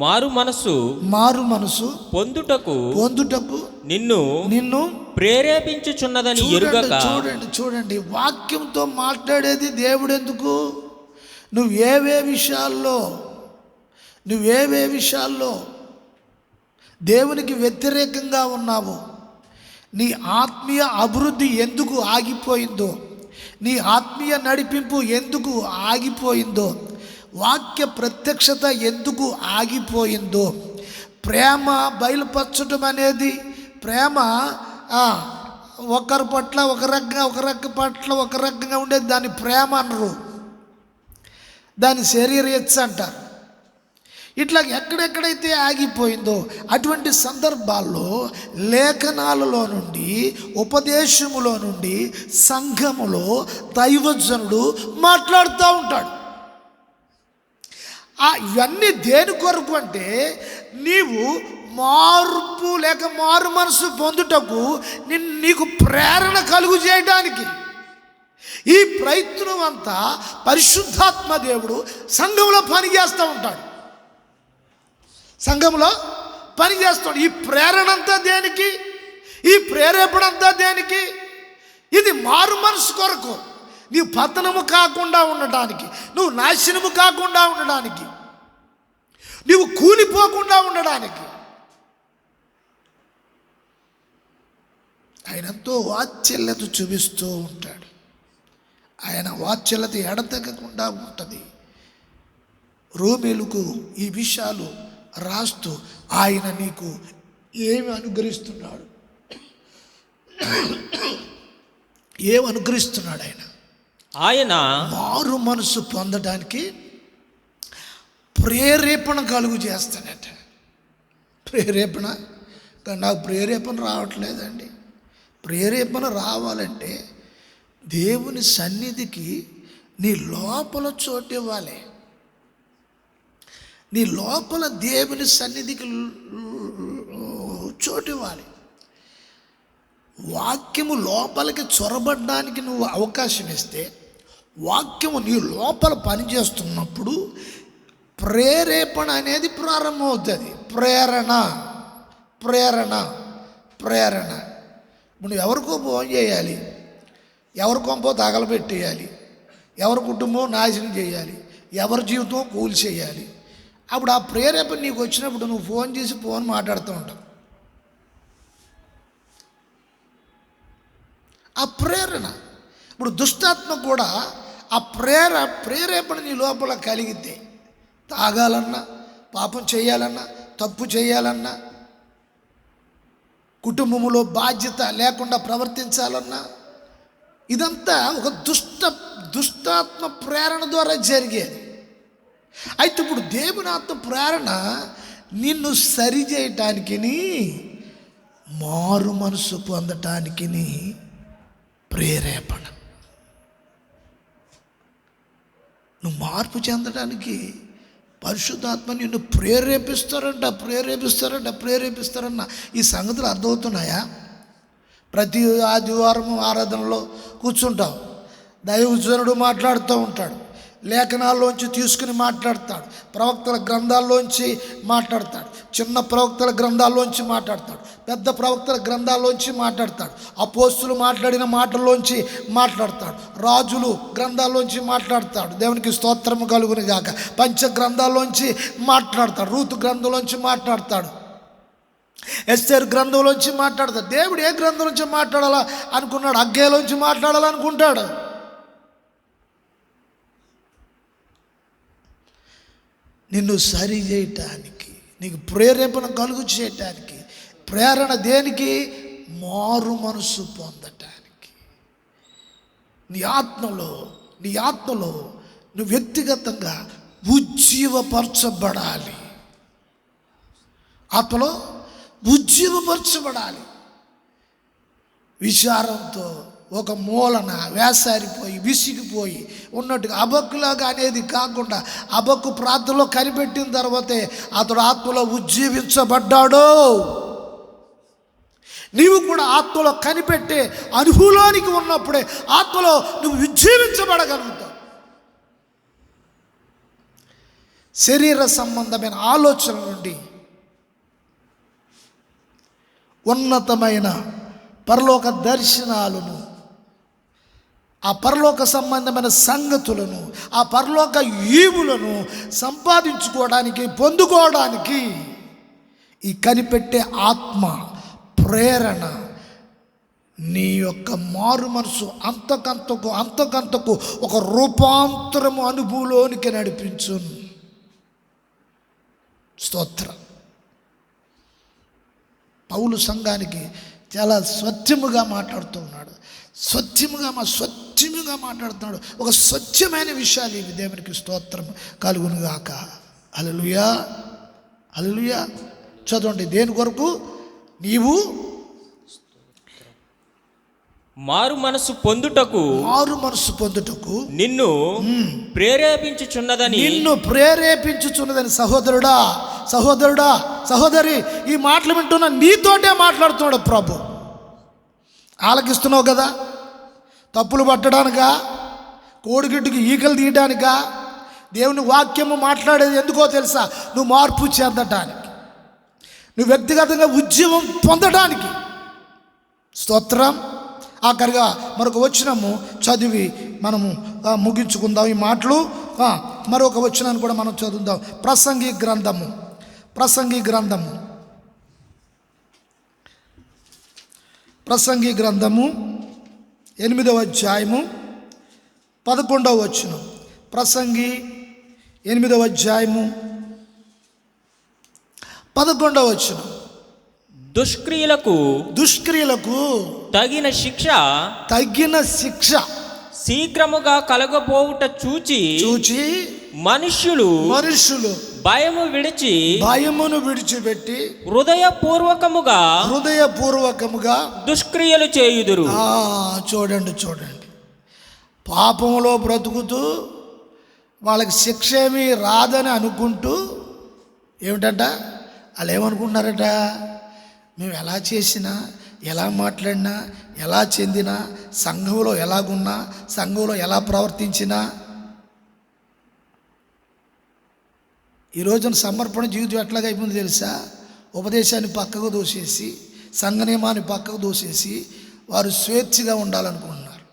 మారు మనసు పొందుటకు నిన్ను ప్రేరేపించుచున్నదని ఎరుగక. వాక్యంతో మాట్లాడేది దేవుడు ఎందుకు? నువ్వేవే విషయాల్లో దేవునికి వ్యతిరేకంగా ఉన్నావు, నీ ఆత్మీయ అభివృద్ధి ఎందుకు ఆగిపోయిందో, నీ ఆత్మీయ నడిపింపు ఎందుకు ఆగిపోయిందో, వాక్య ప్రత్యక్షత ఎందుకు ఆగిపోయిందో, ప్రేమ బయలుపరచడం అనేది, ప్రేమ ఒకరి పట్ల ఒక రకంగా ఉండేది దాన్ని ప్రేమ అనరు, దాని శరీరయచ్చ అంటారు. ఇట్లా ఎక్కడెక్కడైతే ఆగిపోయిందో అటువంటి సందర్భాల్లో లేఖనాలలో నుండి, ఉపదేశములో నుండి, సంఘములో దైవజనుడు మాట్లాడుతూ ఉంటాడు. ఇవన్నీ దేని కొరకు అంటే నీవు మార్పు లేక మారు మనసు పొందుటకు నీకు ప్రేరణ కలుగు చేయడానికి. ఈ ప్రయత్నం అంతా పరిశుద్ధాత్మ దేవుడు సంఘంలో పనిచేస్తూ ఉంటాడు. ఈ ప్రేరణ అంతా దేనికి? ఈ ప్రేరేపణ అంతా దేనికి? ఇది మారు మనసు కొరకు, నీవు పతనము కాకుండా ఉండడానికి, నువ్వు నాశనము కాకుండా ఉండడానికి, నీవు కూలిపోకుండా ఉండడానికి. ఆయనతో వాత్సల్యత చూపిస్తూ ఉంటాడు. ఆయన వాత్సల్యత ఎడతెగకుండా ఉంటుంది. రోమీయులకు ఈ విషయాలు రాస్తూ ఆయన నీకు ఏమి అనుగ్రహిస్తున్నాడు ఆయన మారు మనసు పొందడానికి ప్రేరేపణ కలుగు చేస్తాడట. ప్రేరేపణ, నాకు ప్రేరేపణ రావట్లేదండి. ప్రేరేపణ రావాలంటే దేవుని సన్నిధికి నీ లోపల చోటు ఇవ్వాలి. నీ లోపల దేవుని సన్నిధికి చోటు ఇవ్వాలి. వాక్యము లోపలికి చొరబడ్డానికి నువ్వు అవకాశం ఇస్తే, వాక్యము నీ లోపల పనిచేస్తున్నప్పుడు ప్రేరేపణ అనేది ప్రారంభమవుతుంది. ప్రేరణ ఇప్పుడు ఎవరికో ఫోన్ చేయాలి, ఎవరి కొంపో తగలబెట్టేయాలి, ఎవరి కుటుంబం నాశనం చేయాలి, ఎవరి జీవితం కూలి చేయాలి. అప్పుడు ఆ ప్రేరేపణ నీకు వచ్చినప్పుడు నువ్వు ఫోన్ చేసి మాట్లాడుతూ ఉంటావు. ఆ ప్రేరణ, ఇప్పుడు దుష్టాత్మ కూడా ఆ ప్రేరేపణ నీ లోపల కలిగితే, తాగాలన్నా, పాపం చేయాలన్నా, తప్పు చేయాలన్నా, కుటుంబంలో బాధ్యత లేకుండా ప్రవర్తించాలన్నా, ఇదంతా ఒక దుష్టాత్మ ప్రేరణ ద్వారా జరిగేది. అయితే ఇప్పుడు దేవుని ఆత్మ ప్రేరణ నిన్ను సరి చేయటానికి, మారు మనసు పొందటానికి ప్రేరేపణ. నువ్వు మార్పు చెందడానికి పరిశుద్ధాత్మ నిన్ను ప్రేరేపిస్తారన్న ఈ సంగతులు అర్థమవుతున్నాయా? ప్రతి ఆదివారం ఆరాధనలో కూర్చుంటావు, దైవజనుడు మాట్లాడుతూ ఉంటాడు, లేఖనాల్లోంచి తీసుకుని మాట్లాడతాడు, ప్రవక్తల గ్రంథాల్లోంచి మాట్లాడతాడు, చిన్న ప్రవక్తల గ్రంథాల్లోంచి మాట్లాడతాడు, పెద్ద ప్రవక్తల గ్రంథాల్లోంచి మాట్లాడతాడు, అపోస్తులు మాట్లాడిన మాటల్లోంచి మాట్లాడతాడు, రాజులు గ్రంథాల్లోంచి మాట్లాడతాడు, దేవునికి స్తోత్రము కలుగును గాక, పంచ గ్రంథాల్లోంచి మాట్లాడతాడు, రూతు గ్రంథంలోంచి మాట్లాడతాడు, ఎస్తేరు గ్రంథంలోంచి మాట్లాడతాడు. దేవుడు ఏ గ్రంథం నుంచి మాట్లాడాలా అనుకున్నాడు? హగ్గేలోంచి మాట్లాడాలనుకుంటాడు. నిన్ను సరి చేయటానికి, నీకు ప్రేరేపణ కలుగు చేయటానికి, ప్రేరణ దేనికి? మారు మనసు పొందటానికి. నీ ఆత్మలో నువ్వు వ్యక్తిగతంగా ఉజ్జీవపరచబడాలి. ఆత్మలో ఉజ్జీవపరచబడాలి. విచారంతో ఒక మూలన వేసారిపోయి విసిగిపోయి ఉన్నట్టుగా అబక్కులాగా అనేది కాకుండా అబక్కు ప్రార్థనలో కనిపెట్టిన తర్వాతే అతడు ఆత్మలో ఉజ్జీవించబడ్డాడు. నీవు కూడా ఆత్మలో కనిపెట్టే అనుభవంలోనికి ఉన్నప్పుడే ఆత్మలో నువ్వు ఉజ్జీవించబడగలుగుతావు. శరీర సంబంధమైన ఆలోచన నుండి ఉన్నతమైన పరలోక దర్శనాలను, ఆ పరలోక సంబంధమైన సంగతులను, ఆ పరలోక ఈవులను సంపాదించుకోవడానికి, పొందుకోవడానికి ఈ కనిపెట్టే ఆత్మ ప్రేరణ నీ యొక్క మారు మనసు అంతకంతకు ఒక రూపాంతరము అనుభవంలోనికి నడిపించును. స్తోత్రం. పౌలు సంఘానికి చాలా స్వచ్ఛముగా మాట్లాడుతూ ఉన్నాడు. స్వచ్ఛముగా మాట్లాడుతున్నాడు. ఒక స్వచ్ఛమైన విషయాలు ఇవి. దేవునికి స్తోత్రం కలుగునుగాక. హల్లెలూయా, హల్లెలూయా. చదవండి. దేని కొరకు? నీవు మారు మనసు పొందుటకు నిన్ను ప్రేరేపించుచున్నదని. సహోదరుడా, సహోదరి, ఈ మాటలు వింటున్నా నీతోటే మాట్లాడుతున్నాడు ప్రభు. ఆలకిస్తున్నావు కదా? తప్పులు పట్టడానికా, కోడిగిట్టుకి ఈకలు తీయడానికా? దేవుని వాక్యము మాట్లాడేది ఎందుకో తెలుసా? నువ్వు మార్పు చెందటానికి, నువ్వు వ్యక్తిగతంగా ఉద్యమం పొందడానికి. స్తోత్రం. ఆఖరిగా మరొక వచనము చదివి మనము ముగించుకుందాం ఈ మాటలు. మరొక వచనాన్ని కూడా మనం చదువుదాం. ప్రసంగి గ్రంథము 8వ అధ్యాయము 11వ వచనం. ప్రసంగి 8వ అధ్యాయము 11వ వచనం. దుష్క్రియలకు తగిన శిక్ష శీఘ్రముగా కలగబోవుట చూచి మనుష్యులు భయమును విడిచిపెట్టి హృదయపూర్వకముగా దుష్క్రియలు చేయుదురు. చూడండి, పాపంలో బ్రతుకుతూ వాళ్ళకి శిక్ష ఏమీ రాదని అనుకుంటూ ఏమిటంట, వాళ్ళు ఏమనుకుంటున్నారట? మేము ఎలా చేసినా, ఎలా మాట్లాడినా, ఎలా చెందినా, సంఘంలో ఎలాగున్నా, సంఘంలో ఎలా ప్రవర్తించినా, ఈ రోజున సమర్పణ జీవితం ఎట్లాగైపోయింది తెలుసా? ఉపదేశాన్ని పక్కకు దోసేసి, సంఘ నియమాన్ని పక్కకు దోసేసి వారు స్వేచ్ఛగా ఉండాలనుకుంటున్నారు.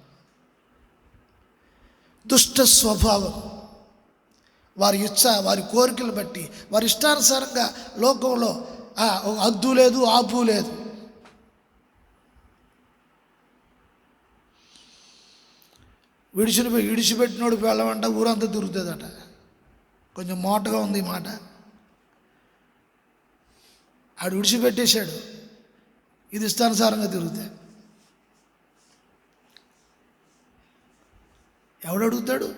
దుష్ట స్వభావం, వారి కోరికలు బట్టి, వారి ఇష్టానుసారంగా లోకంలో అద్దు లేదు, ఆపు లేదు. విడిచిపెట్టినోడు వెళ్ళమంట ఊరంతా తిరుగుతుందట. కొంచెం మోటగా ఉంది ఈ మాట. ఆడు విడిచిపెట్టేశాడు, ఇది ఇష్టానుసారంగా తిరుగుతాయి. ఎవడడుగుతాడు?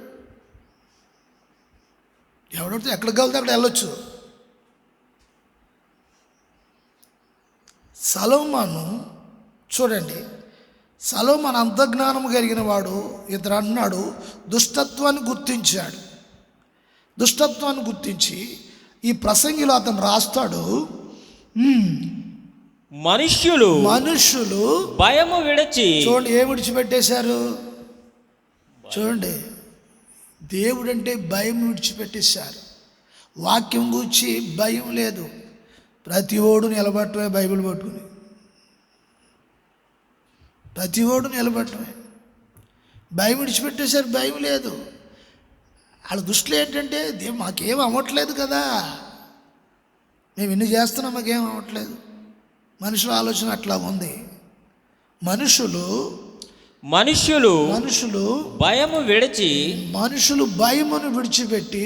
ఎక్కడికి వెళ్తే అక్కడ వెళ్ళొచ్చు. సలోమాను చూడండి, సలోమాను అంతజ్ఞానం కలిగిన వాడు. ఇతడు అన్నాడు, దుష్టత్వాన్ని గుర్తించి ఈ ప్రసంగిలో అతను రాస్తాడు, మనుష్యులు భయము విడిచి. చూడండి, ఏం విడిచిపెట్టేశారు? చూడండి, దేవుడంటే భయం విడిచిపెట్టేశారు. వాక్యం గురించి భయం లేదు. ప్రతి ఓడు నిలబట్టమే, బైబిల్ పట్టుకుని ప్రతి ఓడు నిలబట్టమే. భయం విడిచిపెట్టేశారు, భయం లేదు. వాళ్ళ దృష్టిలో ఏంటంటే, మాకేం అవ్వట్లేదు కదా, మేము ఇన్ని చేస్తున్నాం, మాకేం అవ్వట్లేదు. మనుషుల ఆలోచన అట్లా ఉంది. మనుషులు భయము విడిచి, మనుషులు భయమును విడిచిపెట్టి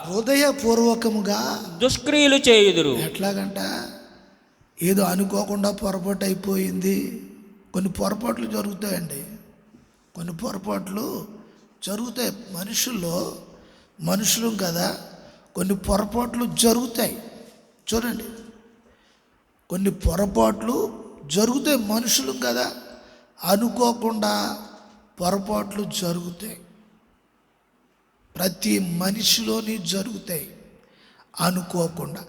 హృదయపూర్వకముగా దుష్క్రియలు చేయుదురు. ఎట్లాగంట? ఏదో అనుకోకుండా పొరపాటు అయిపోయింది. కొన్ని పొరపాట్లు జరుగుతాయండి, కొన్ని పొరపాట్లు జరుగుతాయి. మనుషులు కదా, కొన్ని పొరపాట్లు జరుగుతాయి. చూడండి, కొన్ని పొరపాట్లు జరుగుతాయి. మనుషులు కదా, అనుకోకుండా పొరపాట్లు జరుగుతాయి. ప్రతి మనిషిలోని జరుగుతాయి అనుకోకుండా.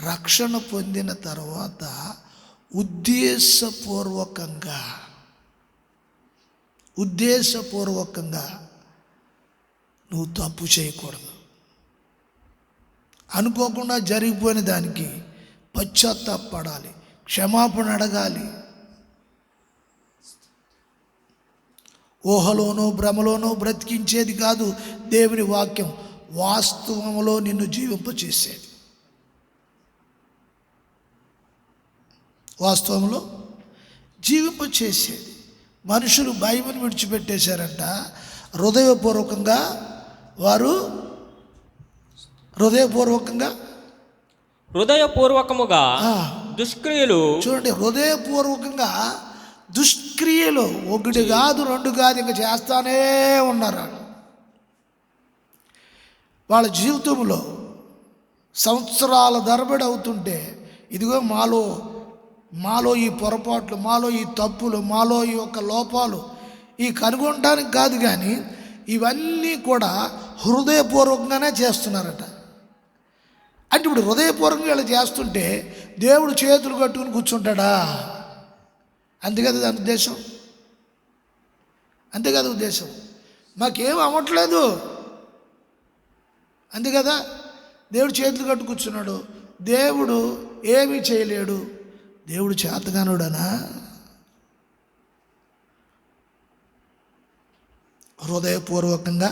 రక్షణ పొందిన తర్వాత ఉద్దేశపూర్వకంగా నువ్వు తప్పు చేయకూడదు. అనుకోకుండా జరిగిపోయిన దానికి పశ్చాత్తాపడాలి, క్షమాపణ అడగాలి. ఊహలోనో భ్రమలోనో బ్రతికించేది కాదు దేవుని వాక్యం, వాస్తవంలో నిన్ను జీవింపచేసేది. వాస్తవంలో జీవింపచేసేది. మనుషులు బైబిల్ విడిచిపెట్టేశారంట. హృదయపూర్వకముగా దుష్క్రియలు. చూడండి, హృదయపూర్వకంగా దుష్క్రియలు. ఒకటి కాదు, రెండు కాదు, ఇంకా చేస్తానే ఉన్నారు. వాళ్ళ జీవితంలో సంవత్సరాల తరబడి అవుతుంటే ఇదిగో మాలో ఈ పొరపాట్లు, మాలో ఈ తప్పులు, మాలో ఈ యొక్క లోపాలు ఈ కనుగొనడానికి కాదు, కానీ ఇవన్నీ కూడా హృదయపూర్వకంగానే చేస్తున్నారట. అంటే ఇప్పుడు హృదయపూర్వకంగా ఇలా చేస్తుంటే దేవుడు చేతులు కట్టుకుని కూర్చుంటాడా? అంతే కదా దాని ఉద్దేశం, అంతే కదా ఉద్దేశం. మాకేం అవ్వట్లేదు, అంతే కదా. దేవుడు చేతులు కట్టు కూర్చున్నాడు, దేవుడు ఏమీ చేయలేడు. దేవుడు చేతగానుడనా? హృదయపూర్వకంగా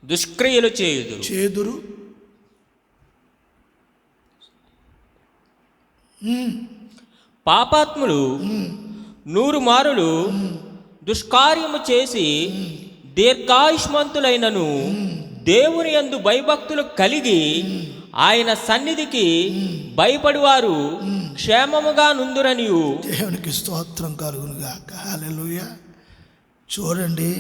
దుష్క్రియలు చేదురు. పాపాత్ములు 100 మారులు దుష్కార్యము చేసి దీర్ఘాయుష్మంతులైనను దేవుని యందు భయభక్తులు కలిగి ఆయన సన్నిధికి భయపడివారు క్షేమముగా నుందురనియు. దేవునికి స్తోత్రం కలుగునుగాక. హల్లెలూయా. చూడండి,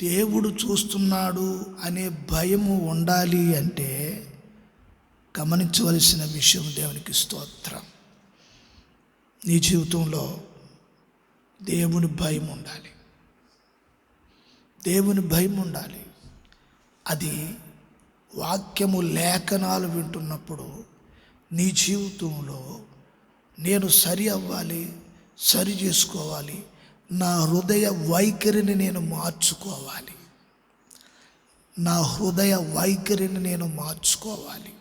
దేవుడు చూస్తున్నాడు అనే భయము ఉండాలి అంటే గమనించవలసిన విషయం, దేవునికి స్తోత్రం, నీ జీవితంలో దేవుని భయం ఉండాలి. దేవుని భయం ఉండాలి. అది వాక్యము, లేఖనాలు వింటున్నప్పుడు నీ జీవితంలో నేను సరి అవ్వాలి, సరి చేసుకోవాలి, నా హృదయ వైఖరిని నేను మార్చుకోవాలి, నా హృదయ వైఖరిని నేను మార్చుకోవాలి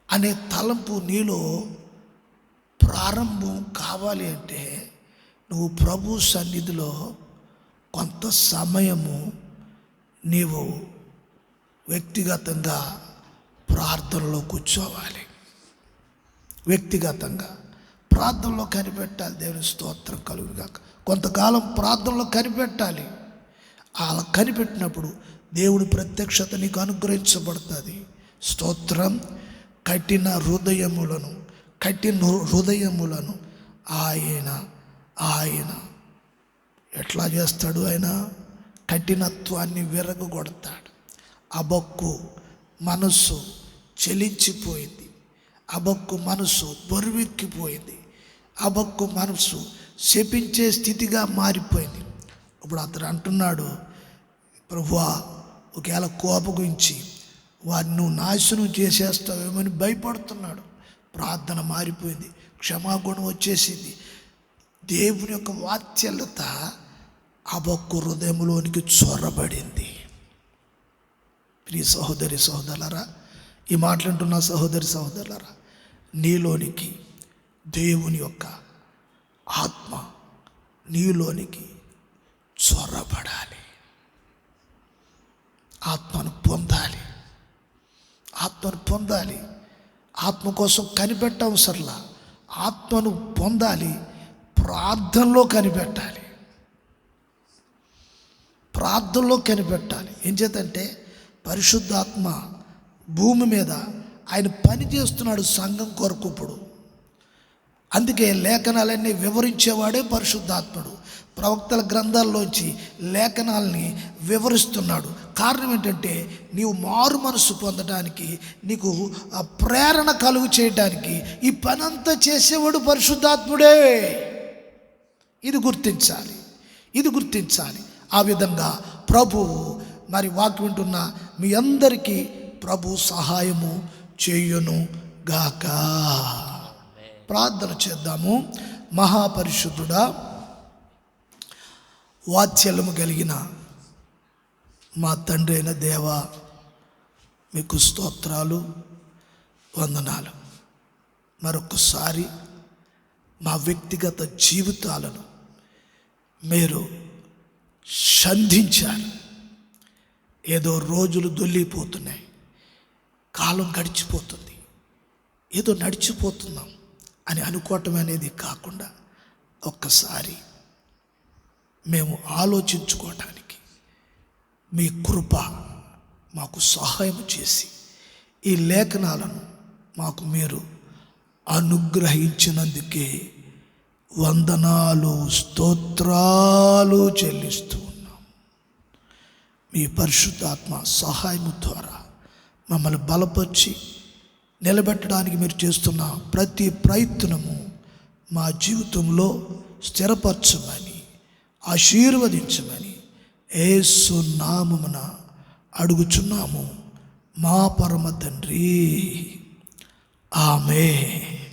అనే తలంపు నీలో ప్రారంభం కావాలి అంటే నువ్వు ప్రభు సన్నిధిలో కొంత సమయము నీవు వ్యక్తిగతంగా ప్రార్థనలో కూర్చోవాలి. వ్యక్తిగతంగా ప్రార్థనలో కనిపెట్టాలి. దేవుని స్తోత్రం కలుగుగాక. కొంతకాలం ప్రార్థనలో కనిపెట్టాలి. అలా కనిపెట్టినప్పుడు దేవుని ప్రత్యక్షత నీకు అనుగ్రహించబడుతుంది. స్తోత్రం. కఠిన హృదయములను ఆయన ఎట్లా చేస్తాడు? ఆయన కఠినత్వాన్ని విరగొడతాడు. అబక్కు మనస్సు చెలించిపోయింది, అబక్కు మనస్సు బరువెక్కిపోయింది, అబక్కు మనస్సు శపించే స్థితిగా మారిపోయింది. ఇప్పుడు అతను అంటున్నాడు, ప్రభువా, ఒకవేళ కోపగించి వారిని నువ్వు నాశనం చేసేస్తావేమని భయపడుతున్నాడు. ప్రార్థన మారిపోయింది, క్షమాగుణం వచ్చేసింది. దేవుని యొక్క వాత్సల్యత అబక్కు హృదయంలోనికి చొరబడింది. ప్రియ సహోదరి సహోదరులారా, ఈ మాట్లాడుతున్న సహోదరి సహోదరులారా, నీలోనికి దేవుని యొక్క ఆత్మ నీలోనికి చొరబడాలి. ఆత్మను పొందాలి. ఆత్మ కోసం కనిపెట్టవసరలా, ఆత్మను పొందాలి. ప్రార్థనలో కనిపెట్టాలి. ఏం చేతంటే పరిశుద్ధాత్మ భూమి మీద ఆయన పని చేస్తున్నాడు సంఘం కొరకు. ఇప్పుడు అందుకే లేఖనాలన్నీ వివరించేవాడే పరిశుద్ధాత్ముడు. ప్రవక్తల గ్రంథాల్లోంచి లేఖనాలని వివరిస్తున్నాడు. కారణం ఏంటంటే నీవు మారు మనసు పొందడానికి, నీకు ఆ ప్రేరణ కలుగు చేయడానికి ఈ పనంతా చేసేవాడు పరిశుద్ధాత్ముడే. ఇది గుర్తించాలి, ఇది గుర్తించాలి. ఆ విధంగా ప్రభు మరి వాక్యం వింటున్న మీ అందరికీ ప్రభు సహాయము చేయును గాక. ప్రార్థన చేద్దాము. మహాపరిశుద్ధుడా, వాత్సల్యము కలిగిన మా తండ్రి అయిన దేవా, మీకు స్తోత్రాలు, వందనాలు. మరొకసారి మా వ్యక్తిగత జీవితాలను మీరు సంధించారు. ఏదో రోజులు దొల్లిపోతున్నాయి, కాలం గడిచిపోతుంది, ఏదో నడిచిపోతున్నాం అని అనుకోవటం అనేది కాకుండా ఒక్కసారి మేము ఆలోచించుకోవటానికి మీ కృప మాకు సహాయం చేసి ఈ లేఖనాలను మాకు మీరు అనుగ్రహించినందుకే వందనాలు, స్తోత్రాలు చెల్లిస్తూ ఉన్నాం. మీ పరిశుద్ధాత్మ సహాయం ద్వారా మమ్మల్ని బలపరిచి నిలబెట్టడానికి మీరు చేస్తున్న ప్రతి ప్రయత్నము మా జీవితంలో స్థిరపరచమని, ఆశీర్వదించమని యేసు నామమున అడుగుచున్నాము మా పరమ తండ్రి. ఆమేన్.